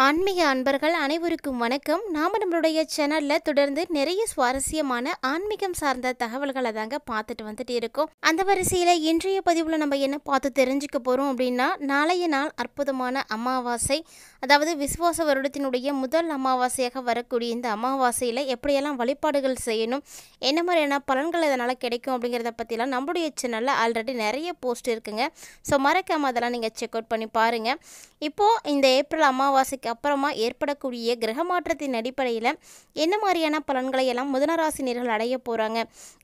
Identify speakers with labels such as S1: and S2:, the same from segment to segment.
S1: ஆன்மீக அன்பர்கள் அனைவருக்கும் வணக்கம். நாம் நம்மளுடைய சேனலில் தொடர்ந்து நிறைய சுவாரஸ்யமான ஆன்மீகம் சார்ந்த தகவல்களை தாங்க பார்த்துட்டு வந்துட்டு இருக்கோம். அந்த வரிசையில் இன்றைய பதிவில் நம்ம என்ன பார்த்து தெரிஞ்சுக்க போகிறோம் அப்படின்னா, நாளைய நாள் அற்புதமான அமாவாசை, அதாவது விசுவாச வருடத்தினுடைய முதல் அமாவாசையாக வரக்கூடிய இந்த அமாவாசையில் எப்படியெல்லாம் வழிபாடுகள் செய்யணும், என்ன மாதிரியான பலன்கள் இதனால் கிடைக்கும் அப்படிங்கிறத பற்றிலாம் நம்மளுடைய சேனலில் ஆல்ரெடி நிறைய போஸ்ட் இருக்குங்க. ஸோ மறக்காமல் அதெல்லாம் நீங்கள் செக் அவுட் பண்ணி பாருங்கள். இப்போது இந்த ஏப்ரல் அமாவாசைக்கு அப்புறமா ஏற்படக்கூடிய கிரக மாற்றத்தின் அடிப்படையில் என்ன மாதிரியான பலன்களை எல்லாம் மிதுனராசினியர்கள் அடைய போகிறாங்க,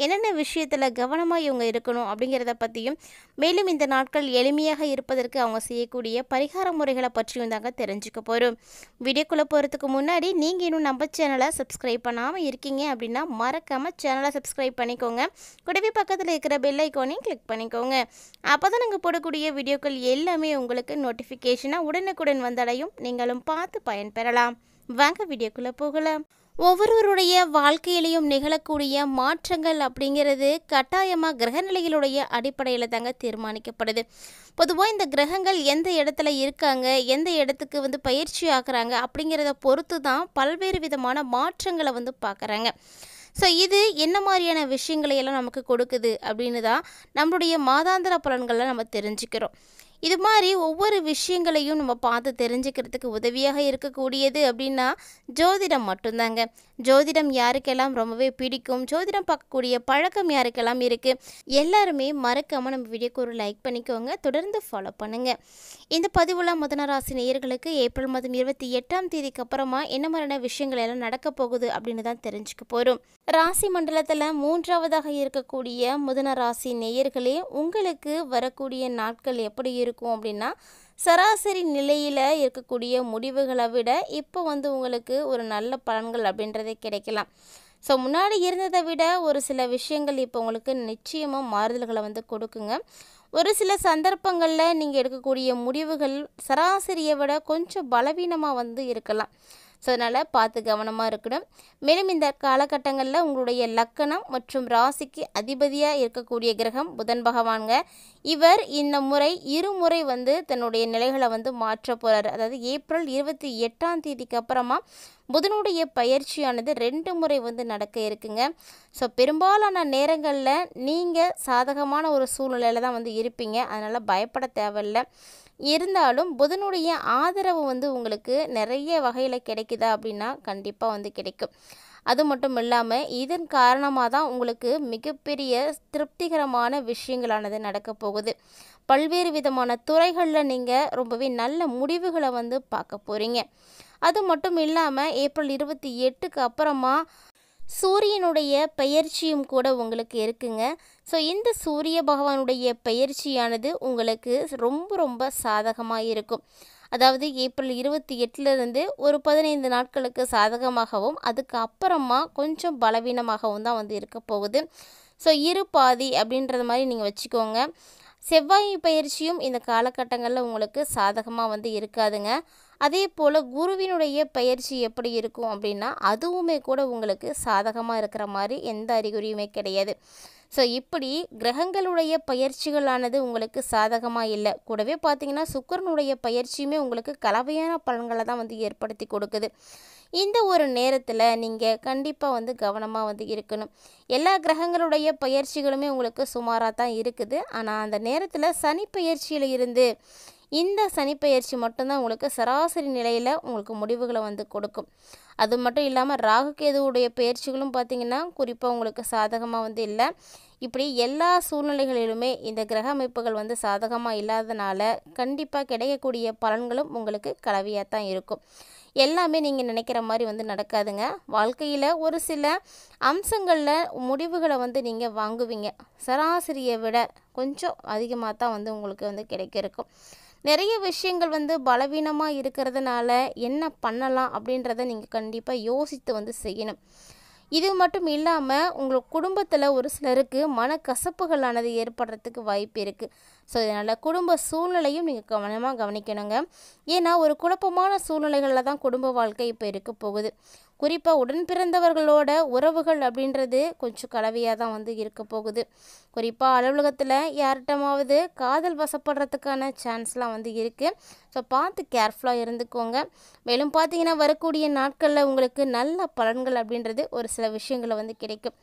S1: என்னென்ன விஷயத்தில் கவனமாக இவங்க இருக்கணும் அப்படிங்கிறத பற்றியும், மேலும் இந்த நாட்கள் எளிமையாக இருப்பதற்கு அவங்க செய்யக்கூடிய பரிகார முறைகளை பற்றியும் தாங்க தெரிஞ்சுக்க போகிறோம். வீடியோக்குள்ளே போகிறதுக்கு முன்னாடி நீங்கள் இன்னும் நம்ம சேனலை சப்ஸ்கிரைப் பண்ணாமல் இருக்கீங்க அப்படின்னா மறக்காமல் சேனலை சப்ஸ்கிரைப் பண்ணிக்கோங்க. கூடவே பக்கத்தில் இருக்கிற பெல் ஐக்கானையும் கிளிக் பண்ணிக்கோங்க. அப்போ தான் நாங்கள் போடக்கூடிய வீடியோக்கள் எல்லாமே உங்களுக்கு நோட்டிஃபிகேஷனாக உடனுக்குடன் வந்தடையும். நீங்களும் பார்த்து பயன்பெறலாம். வாங்க வீடியோக்குள்ளே போகலாம். ஒவ்வொருவருடைய வாழ்க்கையிலையும் நிகழக்கூடிய மாற்றங்கள் அப்படிங்கிறது கட்டாயமாக கிரகநிலைகளுடைய அடிப்படையில் தாங்க தீர்மானிக்கப்படுது. பொதுவாக இந்த கிரகங்கள் எந்த இடத்துல இருக்காங்க, எந்த இடத்துக்கு பயிற்சி ஆக்குறாங்க அப்படிங்கிறத பொறுத்து தான் பல்வேறு விதமான மாற்றங்களை பார்க்குறாங்க. ஸோ இது என்ன மாதிரியான விஷயங்களை எல்லாம் நமக்கு கொடுக்குது அப்படின்னு தான் நம்மளுடைய மாதாந்திர பலன்களை நம்ம தெரிஞ்சுக்கிறோம். இது மாதிரி ஒவ்வொரு விஷயங்களையும் நம்ம பார்த்து தெரிஞ்சுக்கிறதுக்கு உதவியாக இருக்கக்கூடியது அப்படின்னா ஜோதிடம் மட்டும்தாங்க. ஜோதிடம் யாருக்கெல்லாம் ரொம்பவே பிடிக்கும், ஜோதிடம் பார்க்கக்கூடிய பழக்கம் யாருக்கெல்லாம் இருக்குது, எல்லாருமே மறக்காமல் நம்ம வீடியோக்கு ஒரு லைக் பண்ணிக்கோங்க. தொடர்ந்து ஃபாலோ பண்ணுங்கள். இந்த பதிவுள்ள மிதுனராசி நேயர்களுக்கு ஏப்ரல் மாதம் 28ஆம் தேதிக்கு அப்புறமா என்ன மாதிரியான விஷயங்கள் எல்லாம் நடக்க போகுது அப்படின்னு தான் தெரிஞ்சுக்க போகிறோம். ராசி மண்டலத்தில் 3ஆவதாக இருக்கக்கூடிய மிதுனராசி நேயர்களே, உங்களுக்கு வரக்கூடிய நாட்கள் எப்படி இருக்கும் அப்படின்னா, சராசரி நிலையில் இருக்கக்கூடிய முடிவுகளை விட இப்போ உங்களுக்கு ஒரு நல்ல பலன்கள் அப்படின்றதே கிடைக்கலாம். ஸோ முன்னாடி இருந்ததை விட ஒரு சில விஷயங்கள் இப்போ உங்களுக்கு நிச்சயமாக மாறுதல்களை கொடுக்குங்க. ஒரு சில சந்தர்ப்பங்களில் நீங்கள் எடுக்கக்கூடிய முடிவுகள் சராசரியை விட கொஞ்சம் பலவீனமாக இருக்கலாம். ஸோ அதனால் பார்த்து கவனமாக இருக்கணும். மேலும் இந்த காலகட்டங்களில் உங்களுடைய லக்கணம் மற்றும் ராசிக்கு அதிபதியாக இருக்கக்கூடிய கிரகம் புதன் பகவான்க. இவர் இந்த முறை இருமுறை தன்னுடைய நிலைகளை மாற்ற போகிறார். அதாவது ஏப்ரல் 28ஆம் தேதிக்கு அப்புறமா புதனுடைய பயிற்சியானது 2 முறை நடக்க இருக்குங்க. ஸோ பெரும்பாலான நேரங்களில் நீங்கள் சாதகமான ஒரு சூழ்நிலையில் தான் இருப்பீங்க. அதனால் பயப்பட தேவையில்லை. இருந்தாலும் புதனுடைய ஆதரவு உங்களுக்கு நிறைய வகையில் கிடைக்குதா அப்படின்னா கண்டிப்பாக கிடைக்கும். அது மட்டும் இல்லாமல் இதன் காரணமாக தான் உங்களுக்கு மிகப்பெரிய திருப்திகரமான விஷயங்களானது நடக்க போகுது. பல்வேறு விதமான துறைகளில் நீங்கள் ரொம்பவே நல்ல முடிவுகளை பார்க்க போகிறீங்க. அது மட்டும் இல்லாமல் ஏப்ரல் 28க்கு அப்புறமா சூரியனுடைய பெயர்ச்சியும் கூட உங்களுக்கு இருக்குங்க. ஸோ இந்த சூரிய பகவானுடைய பெயர்ச்சியானது உங்களுக்கு ரொம்ப ரொம்ப சாதகமாக இருக்கும். அதாவது ஏப்ரல் 28லேருந்து ஒரு 15 நாட்களுக்கு சாதகமாகவும் அதுக்கு அப்புறமா கொஞ்சம் பலவீனமாகவும் தான் இருக்க போகுது. ஸோ இரு பாதி அப்படின்றது மாதிரி நீங்கள் வச்சுக்கோங்க. செவ்வாய் பயிற்சியும் இந்த காலகட்டங்களில் உங்களுக்கு சாதகமாக இருக்காதுங்க. அதே போல் குருவினுடைய பயிற்சி எப்படி இருக்கும் அப்படின்னா அதுவுமே கூட உங்களுக்கு சாதகமாக இருக்கிற மாதிரி எந்த அறிகுறியுமே கிடையாது. ஸோ இப்படி கிரகங்களுடைய பயிற்சிகளானது உங்களுக்கு சாதகமாக இல்லை. கூடவே பார்த்திங்கன்னா சுக்கிரனுடைய பயிற்சியுமே உங்களுக்கு கலவையான பலன்களை தான் ஏற்படுத்தி கொடுக்குது. இந்த ஒரு நேரத்தில் நீங்கள் கண்டிப்பாக கவனமாக இருக்கணும். எல்லா கிரகங்களுடைய பயிற்சிகளுமே உங்களுக்கு சுமாராக தான் இருக்குது. ஆனால் அந்த நேரத்தில் சனி பயிற்சியில் இருந்து இந்த சனிப்பெயர்ச்சி மட்டும்தான் உங்களுக்கு சராசரி நிலையில் உங்களுக்கு முடிவுகளை கொடுக்கும். அது மட்டும் இல்லாமல் ராகு கேதுவுடைய பயிற்சிகளும் பார்த்திங்கன்னா குறிப்பாக உங்களுக்கு சாதகமாக இல்லை. இப்படி எல்லா சூழ்நிலைகளிலுமே இந்த கிரக அமைப்புகள் சாதகமாக இல்லாதனால கண்டிப்பாக கிடைக்கக்கூடிய பலன்களும் உங்களுக்கு கலவையாக தான் இருக்கும். எல்லாமே நீங்கள் நினைக்கிற மாதிரி நடக்காதுங்க. வாழ்க்கையில் ஒரு சில அம்சங்களில் முடிவுகளை நீங்கள் வாங்குவீங்க. சராசரியை விட கொஞ்சம் அதிகமாக தான் உங்களுக்கு கிடைக்க இருக்கும். நிறைய விஷயங்கள் பலவீனமாக இருக்கிறதுனால என்ன பண்ணலாம் அப்படின்றத நீங்கள் கண்டிப்பாக யோசித்து செய்யணும். இது மட்டும் இல்லாமல் உங்கள் குடும்பத்தில் ஒரு சிலருக்கு மனக்கசப்புகளானது ஏற்படுறதுக்கு வாய்ப்பு இருக்குது. ஸோ இதனால் குடும்ப சூழ்நிலையும் நீங்கள் கவனமாக கவனிக்கணுங்க. ஏன்னா ஒரு குழப்பமான சூழ்நிலைகளில் தான் குடும்ப வாழ்க்கை இப்போ இருக்க போகுது. குறிப்பாக உடன் பிறந்தவர்களோட உறவுகள் அப்படின்றது கொஞ்சம் கலவையாக தான் வந்து இருக்க போகுது. குறிப்பாக அலுவலகத்தில் யார்கிட்டமாவது காதல் வசப்படுறதுக்கான சான்ஸ்லாம் வந்து இருக்குது. ஸோ பார்த்து கேர்ஃபுல்லாக இருந்துக்கோங்க. மேலும் பார்த்தீங்கன்னா வரக்கூடிய நாட்களில் உங்களுக்கு நல்ல பலன்கள் அப்படின்றது ஒரு சில விஷயங்களை வந்து கிடைக்கும்.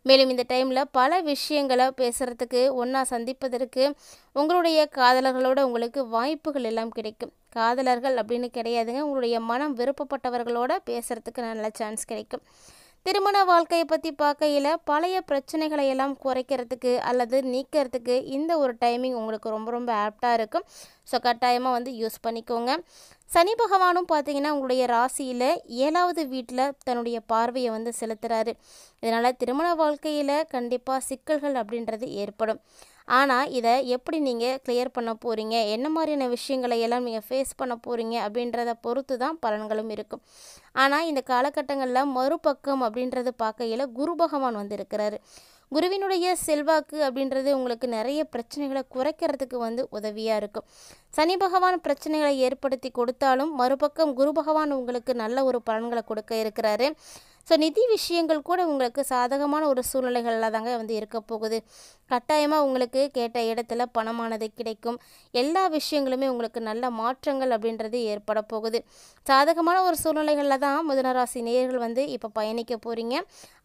S1: மேலும் இந்த டைமில் பல விஷயங்களை பேசுகிறதுக்கு ஒன்றா சந்திப்பதற்கு உங்களுடைய காதலர்களோட உங்களுக்கு வாய்ப்புகள் எல்லாம் கிடைக்கும். காதலர்கள் அப்படின்னு கிடையாதுங்க, உங்களுடைய மனம் விருப்பப்பட்டவர்களோட பேசுகிறதுக்கு நல்ல சான்ஸ் கிடைக்கும். திருமண வாழ்க்கையை பற்றி பார்க்கையில் பழைய பிரச்சனைகளை எல்லாம் குறைக்கிறதுக்கு அல்லது நீக்கிறதுக்கு இந்த ஒரு டைமிங் உங்களுக்கு ரொம்ப ரொம்ப ஆப்டாக இருக்கும். ஸோ கட்டாயமாக வந்து யூஸ் பண்ணிக்கோங்க. சனி பகவானும் பார்த்தீங்கன்னா உங்களுடைய ராசியில் 7வது வீட்டில் தன்னுடைய பார்வையை வந்து செலுத்துகிறாரு. இதனால் திருமண வாழ்க்கையில் கண்டிப்பாக சிக்கல்கள் அப்படின்றது ஏற்படும். ஆனால் இதை எப்படி நீங்கள் கிளியர் பண்ண போகிறீங்க, என்ன மாதிரியான விஷயங்களை எல்லாம் நீங்கள் ஃபேஸ் பண்ண போகிறீங்க அப்படின்றத பொறுத்து தான் பலன்களும் இருக்கும். ஆனால் இந்த காலகட்டங்களில் மறுபக்கம் அப்படின்றது பார்க்கையில் குரு பகவான் வந்து இருக்கிறாரு. குருவினுடைய செல்வாக்கு அப்படின்றது உங்களுக்கு நிறைய பிரச்சனைகளை குறைக்கிறதுக்கு வந்து உதவியாக இருக்கும். சனி பகவான் பிரச்சனைகளை ஏற்படுத்தி கொடுத்தாலும் மறுபக்கம் குரு பகவான் உங்களுக்கு நல்ல ஒரு பலன்களை கொடுக்க இருக்கிறாரு. ஸோ நிதி விஷயங்கள் கூட உங்களுக்கு சாதகமான ஒரு சூழ்நிலைகளில் தாங்க வந்து இருக்க போகுது. கட்டாயமாக உங்களுக்கு கேட்ட இடத்துல பணமானது கிடைக்கும். எல்லா விஷயங்களுமே உங்களுக்கு நல்ல மாற்றங்கள் அப்படின்றது ஏற்பட போகுது. சாதகமான ஒரு சூழ்நிலைகளில் தான் மிதுனராசி நேயர்கள் வந்து இப்போ பயணிக்க போகிறீங்க.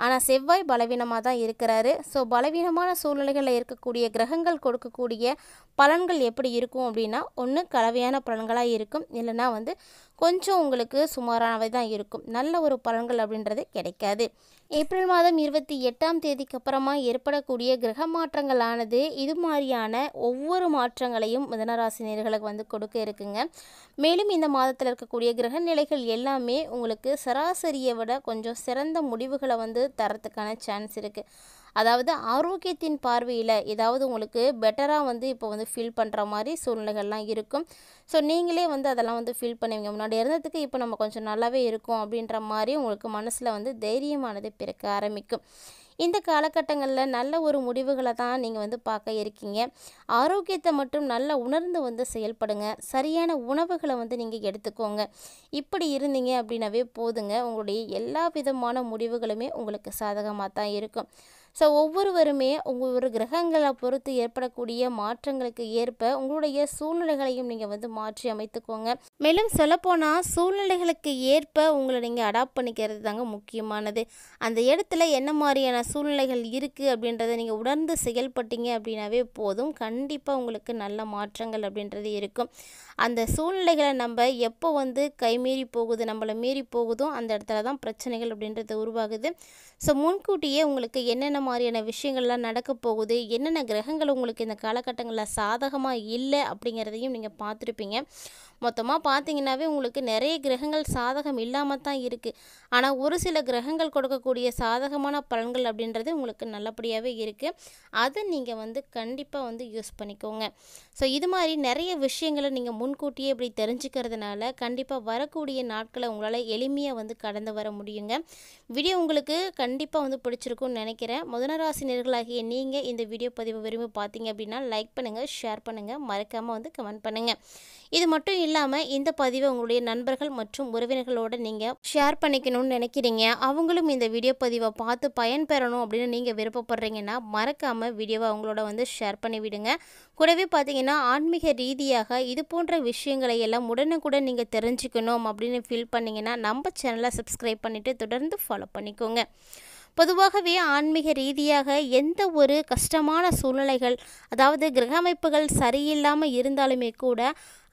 S1: ஆனால் செவ்வாய் பலவீனமாக தான் இருக்கிறாரு. ஸோ பலவீனமான சூழ்நிலைகளில் இருக்கக்கூடிய கிரகங்கள் கொடுக்கக்கூடிய பலன்கள் எப்படி இருக்கும் அப்படின்னா, ஒன்று கலவையான பலன்களாக இருக்கும், இல்லைன்னா வந்து கொஞ்சம் உங்களுக்கு சுமாரானவை தான் இருக்கும். நல்ல ஒரு பலன்கள் அப்படின்றது கிடைக்காது. ஏப்ரல் மாதம் 28ஆம் தேதிக்கு அப்புறமா ஏற்படக்கூடிய கிரக மாற்றங்களானது இது மாதிரியான ஒவ்வொரு மாற்றங்களையும் மிதுனராசினியர்களுக்கு வந்து கொடுக்க இருக்குங்க. மேலும் இந்த மாதத்தில் இருக்கக்கூடிய கிரக நிலைகள் எல்லாமே உங்களுக்கு சராசரியை விட கொஞ்சம் சிறந்த முடிவுகளை வந்து தரத்துக்கான சான்ஸ் இருக்குது. அதாவது ஆரோக்கியத்தின் பார்வையில் ஏதாவது உங்களுக்கு பெட்டராக வந்து இப்போ வந்து ஃபீல் பண்ணுற மாதிரி சூழ்நிலைகள்லாம் இருக்கும். ஸோ நீங்களே வந்து அதெல்லாம் வந்து ஃபீல் பண்ணுவீங்க. முன்னாடி இருந்ததுக்கு இப்போ நம்ம கொஞ்சம் நல்லாவே இருக்கும் அப்படின்ற மாதிரி உங்களுக்கு மனசில் வந்து தைரியமானது பிறக்க ஆரம்பிக்கும். இந்த காலகட்டங்களில் நல்ல ஒரு முடிவுகளை தான் நீங்கள் வந்து பார்க்க இருக்கீங்க. ஆரோக்கியத்தை மட்டும் நல்லா உணர்ந்து வந்து செயல்படுங்க. சரியான உணவுகளை வந்து நீங்கள் எடுத்துக்கோங்க. இப்படி இருந்தீங்க அப்படின்னாவே போதுங்க, உங்களுடைய எல்லா விதமான முடிவுகளுமே உங்களுக்கு சாதகமாக தான் இருக்கும். ஸோ ஒவ்வொருவருமே ஒவ்வொரு கிரகங்களை பொறுத்து ஏற்படக்கூடிய மாற்றங்களுக்கு ஏற்ப உங்களுடைய சூழ்நிலைகளையும் நீங்கள் வந்து மாற்றி அமைத்துக்கோங்க. மேலும் சொல்லப்போனால் சூழ்நிலைகளுக்கு ஏற்ப உங்களை நீங்கள் அடாப்ட் பண்ணிக்கிறது தாங்க முக்கியமானது. அந்த இடத்துல என்ன மாதிரியான சூழ்நிலைகள் இருக்குது அப்படின்றத நீங்கள் உணர்ந்து செயல்பட்டீங்க அப்படின்னாவே போதும். கண்டிப்பாக உங்களுக்கு நல்ல மாற்றங்கள் அப்படின்றது இருக்கும். அந்த சூழ்நிலைகளை நம்ம எப்போ வந்து கைமீறி போகுது, நம்மளை மீறி போகுதோ அந்த இடத்துல தான் பிரச்சனைகள் அப்படின்றது உருவாகுது. ஸோ முன்கூட்டியே உங்களுக்கு என்னென்ன மாதிரியான விஷயங்கள்லாம் நடக்க போகுது, என்னென்ன கிரகங்கள் உங்களுக்கு இந்த காலகட்டங்களில் சாதகமாக இல்லை அப்படிங்கிறதையும் நீங்கள் பார்த்துருப்பீங்க. மொத்தமாக பார்த்தீங்கன்னாவே உங்களுக்கு நிறைய கிரகங்கள் சாதகம் இல்லாமல் தான் இருக்குது. ஆனால் ஒரு சில கிரகங்கள் கொடுக்கக்கூடிய சாதகமான பலன்கள் அப்படின்றது உங்களுக்கு நல்லபடியாகவே இருக்குது. அதை நீங்கள் வந்து கண்டிப்பாக வந்து யூஸ் பண்ணிக்கோங்க. ஸோ இது மாதிரி நிறைய விஷயங்களை நீங்கள் முன்கூட்டியே இப்படி தெரிஞ்சுக்கிறதுனால கண்டிப்பாக வரக்கூடிய நாட்களை உங்களால் எளிமையாக வந்து கடந்து வர முடியுங்க. வீடியோ உங்களுக்கு கண்டிப்பாக வந்து பிடிச்சிருக்கும்னு நினைக்கிறேன். மிதுனராசினியர்களாகிய நீங்கள் இந்த வீடியோ பதிவு விரும்பி பார்த்தீங்க அப்படின்னா லைக் பண்ணுங்கள், ஷேர் பண்ணுங்கள், மறக்காமல் வந்து கமெண்ட் பண்ணுங்கள். இது மட்டும் இல்லாமல் இந்த பதிவை உங்களுடைய நண்பர்கள் மற்றும் உறவினர்களோடு நீங்கள் ஷேர் பண்ணிக்கணும்னு நினைக்கிறீங்க, அவங்களும் இந்த வீடியோ பதிவை பார்த்து பயன்பெறணும் அப்படின்னு நீங்கள் விருப்பப்படுறீங்கன்னா மறக்காமல் வீடியோவை அவங்களோட வந்து ஷேர் பண்ணி விடுங்க. கூடவே பார்த்தீங்கன்னா ஆன்மீக ரீதியாக இது போன்ற விஷயங்களை எல்லாம் உடனுக்குடன் நீங்கள் தெரிஞ்சுக்கணும் அப்படின்னு ஃபீல் பண்ணிங்கன்னா நம்ம சேனலை சப்ஸ்கிரைப் பண்ணிவிட்டு தொடர்ந்து ஃபாலோ பண்ணிக்கோங்க. பொதுவாகவே ஆன்மீக ரீதியாக எந்த ஒரு கஷ்டமான சூழ்நிலைகள், அதாவது கிரக அமைப்புகள் சரியில்லாமல் இருந்தாலுமே கூட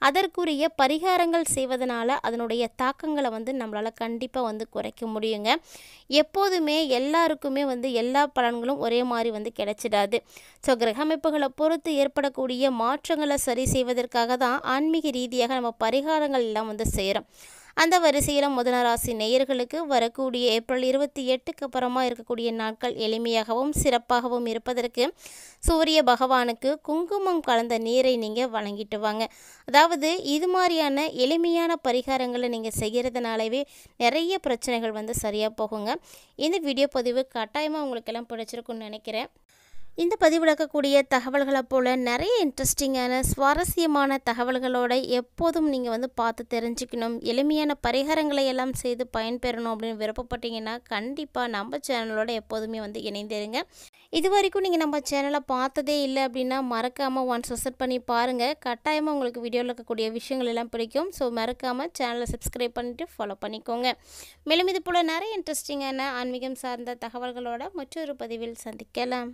S1: அதற்குரிய பரிகாரங்கள் செய்வதனால அதனுடைய தாக்கங்களை வந்து நம்மளால் கண்டிப்பாக வந்து குறைக்க முடியுங்க. எப்போதுமே எல்லாருக்குமே வந்து எல்லா பலன்களும் ஒரே மாதிரி வந்து கிடைச்சிடாது. ஸோ கிரக அமைப்புகளை பொறுத்து ஏற்படக்கூடிய மாற்றங்களை சரி செய்வதற்காக தான் ஆன்மீக ரீதியாக நம்ம பரிகாரங்கள் எல்லாம் வந்து செய்கிறோம். அந்த வரிசையில் மிதுனராசி நேயர்களுக்கு வரக்கூடிய ஏப்ரல் 28க்கு அப்புறமா இருக்கக்கூடிய நாட்கள் எளிமையாகவும் சிறப்பாகவும் இருப்பதற்கு சூரிய பகவானுக்கு குங்குமம் கலந்த நீரை நீங்கள் வழங்கிட்டு வாங்க. அதாவது இது மாதிரியான எளிமையான பரிகாரங்களை நீங்கள் செய்கிறதுனாலவே நிறைய பிரச்சனைகள் வந்து சரியாக போகுங்க. இந்த வீடியோ பதிவு கட்டாயமாக உங்களுக்கெல்லாம் பிடிச்சிருக்குன்னு நினைக்கிறேன். இந்த பதிவில் இருக்கக்கூடிய தகவல்களை போல் நிறைய இன்ட்ரெஸ்டிங்கான சுவாரஸ்யமான தகவல்களோட எப்போதும் நீங்கள் வந்து பார்த்து தெரிஞ்சுக்கணும், எளிமையான பரிகாரங்களை எல்லாம் செய்து பயன்பெறணும் அப்படின்னு விருப்பப்பட்டீங்கன்னா கண்டிப்பாக நம்ம சேனலோட எப்போதுமே வந்து இணைந்திருங்க. இது வரைக்கும் நீங்கள் நம்ம சேனலை பார்த்ததே இல்லை அப்படின்னா மறக்காமல் ஒன்ஸ் விசிட் பண்ணி பாருங்கள். கட்டாயமாக உங்களுக்கு வீடியோவில் இருக்கக்கூடிய விஷயங்கள் எல்லாம் பிடிக்கும். ஸோ மறக்காமல் சேனலை சப்ஸ்கிரைப் பண்ணிவிட்டு ஃபாலோ பண்ணிக்கோங்க. மேலும் இது போல் நிறைய இன்ட்ரெஸ்டிங்கான ஆன்மீகம் சார்ந்த தகவல்களோட மற்றொரு பதிவில் சந்திக்கலாம்.